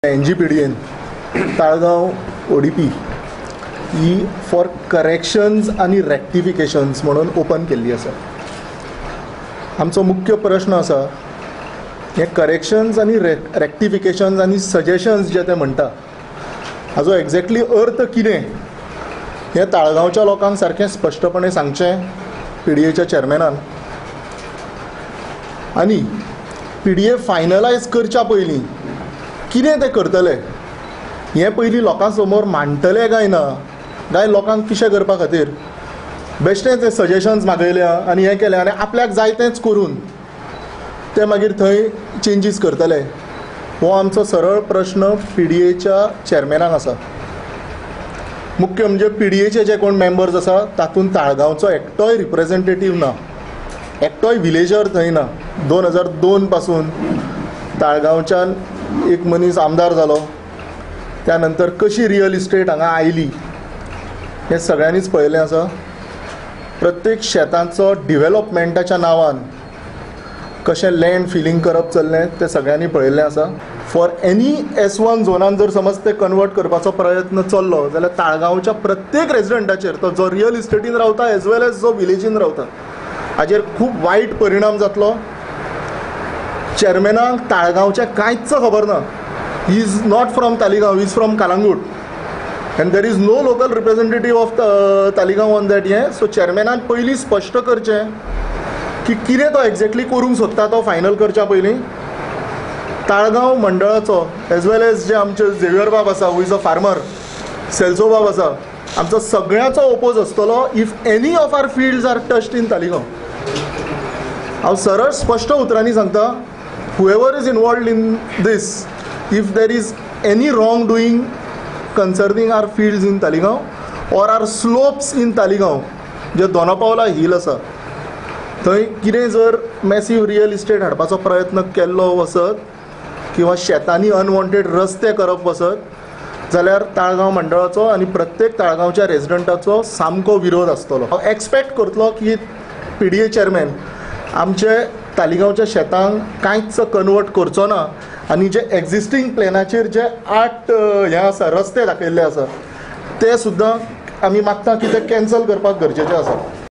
NGPDN Taleigao ODP he for corrections आणि रेक्टिफिकेशन्स म्हणून open केल्ली आसा. आमचो मुख्य प्रश्न आसा हे करेक्शन्स आणि रेक्टिफिकेशन्स आणि सजेशन्स जे ते म्हणटा हाजो एक्झॅक्टली अर्थ कितें हें ताळगांवच्या लोकांक सारकें स्पश्टपणे सांगचें PDAच्या चेअरमॅनान. आनी PDA फायनलायज करच्या पयलीं कितें ते करतले हें पयलीं लोकां समोर मांडटले काय ना, काय लोकांक पिशें करपा खातीर बेश्टें ते सजेशन्स मागयल्या आनी हें केलें आनी आपल्याक जाय तेंच करून ते मागीर थंय चेंजीस करतले. हो आमचो सरळ प्रश्न PDAच्या चेअरमॅनाक आसा. मुख्य म्हणजे PDAचे जे कोण मेंबर्स आसा तातूंत ताळगांवचो एकटोय रिप्रेझेंटेटीव ना, एकटोय विलेजर थंय ना. 2002 पासून ताळगांवच्यान एक मनीस आमदार जालो, त्यानंतर कशी रियल इस्टेट हांगा आयली हें सगळ्यांनीच पळयलें आसा. प्रत्येक शेतांचो डिवेलॉपमेंटाच्या नांवान कशें लँड फिलिंग करप चल्लें तें सगळ्यांनी पळयल्लें आसा. फॉर एनी S1 झोनान जर समज ते कन्वर्ट करपाचो प्रयत्न चल्लो जाल्यार ताळगांवच्या प्रत्येक रेजिडंटाचेर, तो जो रियल इस्टेटीन रावता एज वेल एज जो विलेजीन रावता, हाजेर खूब वायट परिणाम जातलो. चेअरमॅनाक ताळगांवचें कांयच खबर ना. He is not from Taleigao, he is from Calangute and there is no local representative of Taleigao on that. हें सो चेअरमॅनान पयलीं स्पश्ट करचें की कितें तो एक्झॅक्टली करूंक सोदता तो फायनल करच्या पयलीं. ताळगांव मंडळाचो एज वेल एज जे आमचे झेवियर बाब आसा हू इज अ फार्मर, सेल्सो बाब आसा, आमचो सगळ्यांचो ओपोज आसतलो if any of our fields are touched in Taleigao. हांव सरळ स्पश्ट उतरांनी सांगता, whoever is involved in this, if there is any wrongdoing concerning our fields in Taligaon or our slopes in Taligaon, जे दोनापावला हिल आसा थंय कितें जर मॅसिव रियल इस्टेट हाडपाचो प्रयत्न केल्लो वसत किंवा शेतांनी अनवॉन्टेड रस्ते करप वसत जाल्यार ताळगांव मंडळाचो आनी प्रत्येक ताळगांवच्या रेजिडंटाचो सामको विरोध आसतलो. हांव एक्सपेक्ट करतलो की PDA चेअरमॅन आमचे तालिगांवच्या शेतांक कांयच कन्वर्ट करचो ना आनी जे एक्झिस्टींग प्लॅनाचेर जे 8 हे आसा रस्ते दाखयल्ले आसा ते सुद्दां आमी मागता की ते कॅन्सल करपाक गरजेचे आसा.